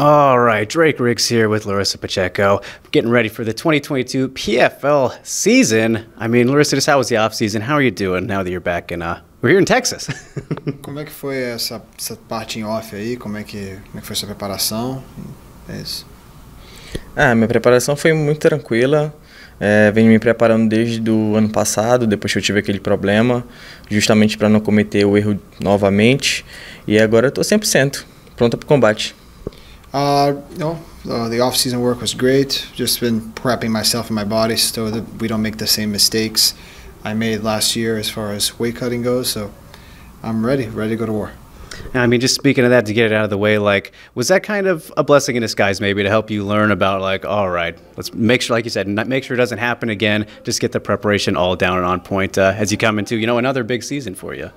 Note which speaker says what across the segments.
Speaker 1: All right, Drake Riggs here with Larissa Pacheco, getting ready for the 2022 PFL season. I mean, Larissa, just how was the off season? How are you doing now that you're back in? We're here in Texas.
Speaker 2: Como é que foi essa parte em off aí? Como é que foi sua preparação? É isso.
Speaker 3: Minha preparação foi muito tranquila. Venho me preparando desde o ano passado, depois que eu tive aquele problema, justamente para não cometer o erro novamente. E agora eu estou 100% pronta para o combate.
Speaker 2: The off-season work was great. Just been prepping myself and my body so that we don't make the same mistakes I made last year as far as weight cutting goes. So I'm ready to go to war.
Speaker 1: I mean, just speaking of that, to get it out of the way, like, was that kind of a blessing in disguise maybe to help you learn about, like, all right, let's make sure, like you said, make sure it doesn't happen again, just get the preparation all down and on point as you come into, another big season for you?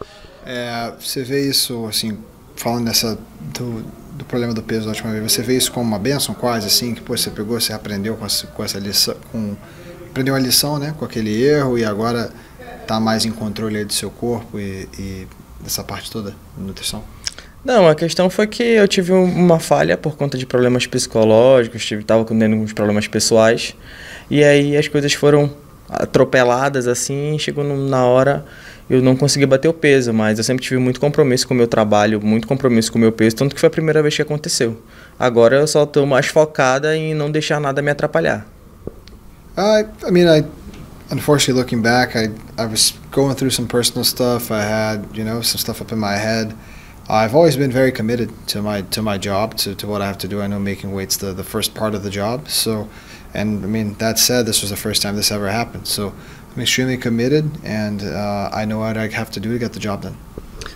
Speaker 2: Você vê isso, assim, falando do problema do peso da última vez, você vê isso como uma bênção quase, assim, que pô, você pegou, você aprendeu com essa lição, aprendeu a lição, né, com aquele erro e agora tá mais em controle aí do seu corpo e dessa parte toda da nutrição?
Speaker 3: Não, a questão foi que eu tive uma falha por conta de problemas psicológicos, estava tendo alguns problemas pessoais, e aí as coisas foram atropeladas assim, chegou na hora eu não consegui bater o peso, mas eu sempre tive muito compromisso com o meu trabalho, muito compromisso com o meu peso, tanto que foi a primeira vez que aconteceu. Agora eu só estou mais focada em não deixar nada me atrapalhar.
Speaker 2: Unfortunately, looking back, I was going through some personal stuff. I had, some stuff up in my head. I've always been very committed to my job, to what I have to do. I know making weight's the first part of the job. So, and I mean, that said, this was the first time this ever happened. So I'm extremely committed, and I know what I have to do to get the job done.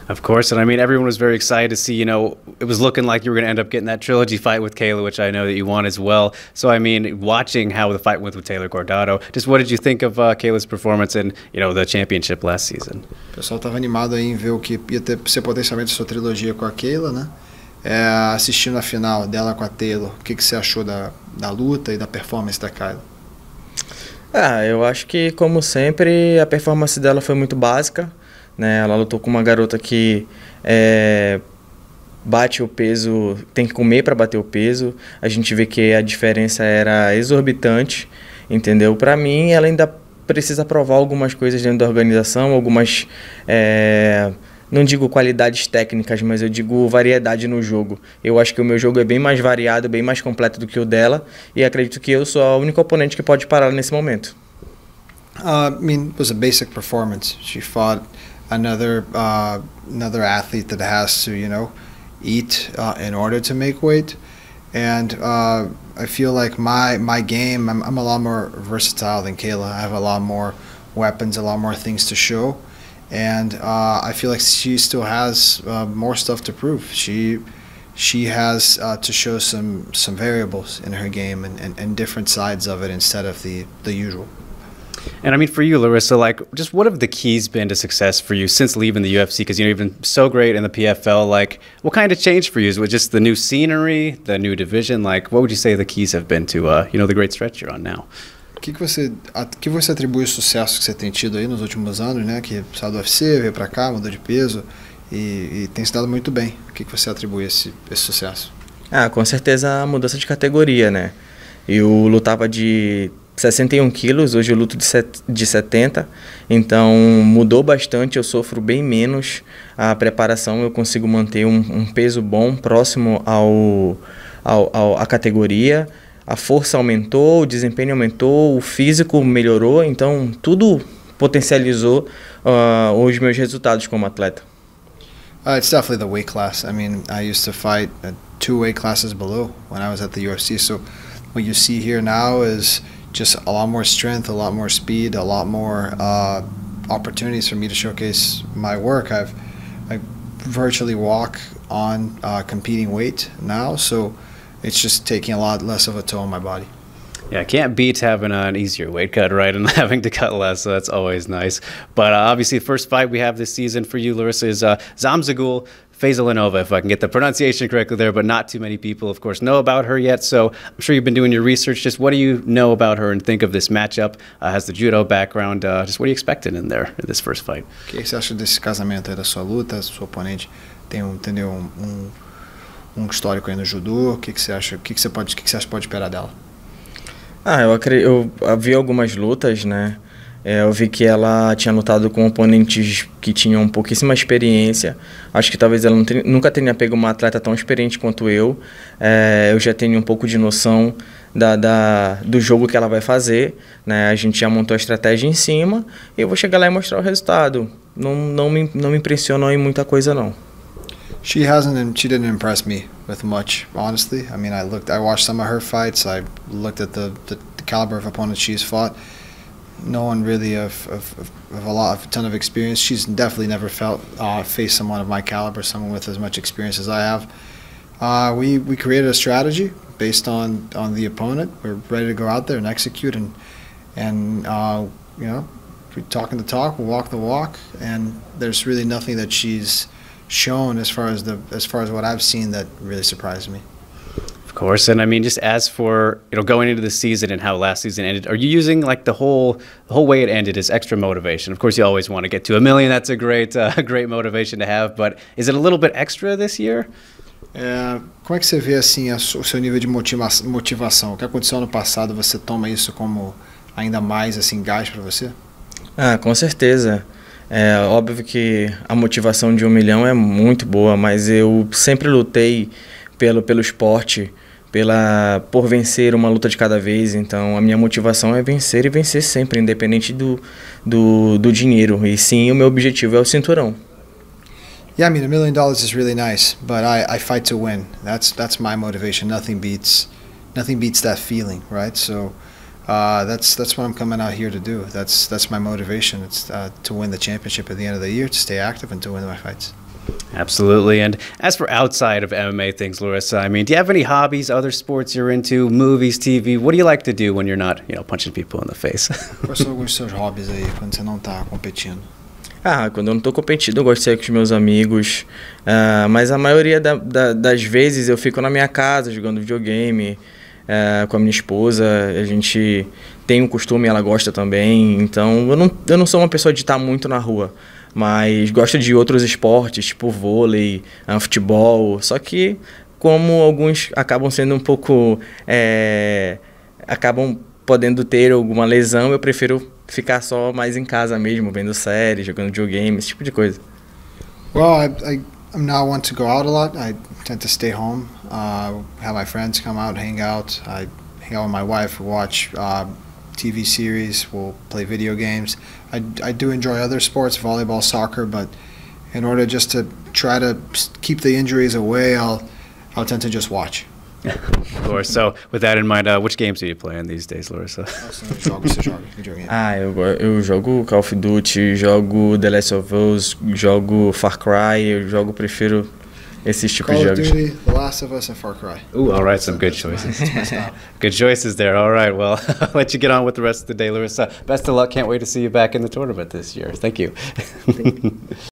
Speaker 1: Of course, and I mean, everyone was very excited to see, it was looking like you were going to end up getting that trilogy fight with Kayla, which I know that you want as well. So, I mean, watching how the fight went with Taylor Cordado, just what did you think of Kayla's performance in, the championship last season?
Speaker 2: O pessoal estava animado aí em ver o que ia ser potencialmente sua trilogia com a Kayla, né? Assistindo a final dela com a Taylor, o que você achou da luta e da performance da Kayla?
Speaker 3: Eu acho que, como sempre, a performance dela foi muito básica, né? Ela lutou com uma garota que bate o peso, tem que comer para bater o peso. A gente vê que a diferença era exorbitante, entendeu? Para mim, ela ainda precisa provar algumas coisas dentro da organização, algumas, não digo qualidades técnicas, mas eu digo variedade no jogo. Eu acho que o meu jogo é bem mais variado, bem mais completo do que o dela, e acredito que eu sou a única oponente que pode parar nesse momento.
Speaker 2: It was a basic performance. She fought another athlete that has to, eat in order to make weight, and I feel like my game, I'm a lot more versatile than Kayla. I have a lot more weapons, a lot more things to show, and I feel like she still has more stuff to prove. She has to show some variables in her game and different sides of it instead of the usual.
Speaker 1: And I mean, for you, Larissa, like, just what have the keys been to success for you since leaving the UFC? Because, you've been so great in the PFL. Like, what kind of changed for you? Is it just the new scenery, the new division? Like, what would you say the keys have been to, the great stretch you're on now?
Speaker 2: Que você atribui o sucesso que você tem tido aí nos últimos anos, né? Que saiu do UFC, veio para cá, mudou de peso e tem se dado muito bem. O que você atribui esse sucesso?
Speaker 3: Com certeza a mudança de categoria, né? Eu lutava de 61 quilos, hoje eu luto de 70, então mudou bastante, eu sofro bem menos, a preparação eu consigo manter um peso bom, próximo à categoria, a força aumentou, o desempenho aumentou, o físico melhorou, então tudo potencializou os meus resultados como atleta.
Speaker 2: It's definitely the weight class. I mean, I used to fight at 2 weight classes below when I was at the UFC, so what you see here now is just a lot more strength, a lot more speed, a lot more opportunities for me to showcase my work. I virtually walk on competing weight now, so it's just taking a lot less of a toll on my body.
Speaker 1: Yeah, can't beat having an easier weight cut, right, and having to cut less, so that's always nice. But obviously the first fight we have this season for you, Larissa, is Zamzagul Faizalanova, if I can get the pronunciation correctly there, but not too many people, of course, know about her yet, so I'm sure you've been doing your research. Just what do you know about her and think of this matchup? Has the judo background. Just what are you expecting in there in this first fight?
Speaker 2: O que você acha desse casamento aí da sua luta? Sua oponente tem histórico aí no judô. O que você acha? O que você acha que pode esperar dela?
Speaker 3: Eu vi algumas lutas, né? Eu vi que ela tinha lutado com oponentes que tinham pouquíssima experiência. Acho que talvez ela nunca tenha pego uma atleta tão experiente quanto eu. Eu já tenho um pouco de noção do jogo que ela vai fazer, né? A gente já montou a estratégia em cima e eu vou chegar lá e mostrar o resultado. Não me impressionou em muita coisa, não.
Speaker 2: She didn't impress me with much, honestly. I mean, I watched some of her fights. I looked at the caliber of opponents she's fought. No one really of a ton of experience. She's definitely never faced someone of my caliber, someone with as much experience as I have. We created a strategy based on the opponent. We're ready to go out there and execute, and we're talking the talk, we'll walk the walk, and there's really nothing that she's shown as far as what I've seen that really surprised me.
Speaker 1: Of course, and I mean, just as for going into the season and how last season ended, are you using like the whole way it ended as extra motivation? Of course, you always want to get to 1 million. That's a great motivation to have. But is it a little bit extra this year?
Speaker 2: Como é que você vê assim o seu nível de motivação? O que aconteceu ano passado? Você toma isso como ainda mais assim gás para você?
Speaker 3: Com certeza. É óbvio que a motivação de 1 milhão é muito boa, mas eu sempre lutei pelo esporte, por vencer uma luta de cada vez. Então a minha motivação é vencer e vencer sempre, independente do dinheiro. E sim, o meu objetivo é o cinturão.
Speaker 2: Yeah, I mean, $1 million is really nice, but I fight to win. That's my motivation. Nothing beats that feeling, right? So that's what I'm coming out here to do. That's my motivation. It's to win the championship at the end of the year, to stay active, and to win my fights.
Speaker 1: Absolutely. And as for outside of MMA things, Larissa, I mean, do you have any hobbies, other sports you're into, movies, TV? What do you like to do when you're not, punching people in the face?
Speaker 2: Quais são alguns seus hobbies aí quando você não está competindo?
Speaker 3: Quando eu não estou competindo, eu gosto de sair com os meus amigos, mas a maioria das vezes eu fico na minha casa jogando videogame com a minha esposa. A gente tem um costume, ela gosta também, então eu não sou uma pessoa de estar muito na rua, mas gosto de outros esportes, tipo vôlei, futebol, só que como alguns acabam sendo um pouco... acabam podendo ter alguma lesão, eu prefiro ficar só mais em casa mesmo, vendo séries, jogando videogame, esse tipo de coisa.
Speaker 2: Well, I'm not one to go out a lot. I tend to stay home, have my friends come out, hang out. I hang out with my wife, watch TV series, we'll play video games. I do enjoy other sports, volleyball, soccer, but in order just to try to keep the injuries away, I'll tend to just watch.
Speaker 1: Of course. So, with that in mind, which games are you playing these days, Larissa?
Speaker 3: Eu jogo Call of Duty, jogo The Last of Us, jogo Far Cry, prefiro esses tipos de jogos.
Speaker 2: Call of Duty, The Last of Us, and Far Cry.
Speaker 1: Ooh, all right, some good choices. Good choices there. All right, well, I'll let you get on with the rest of the day, Larissa. Best of luck. Can't wait to see you back in the tournament this year. Thank you.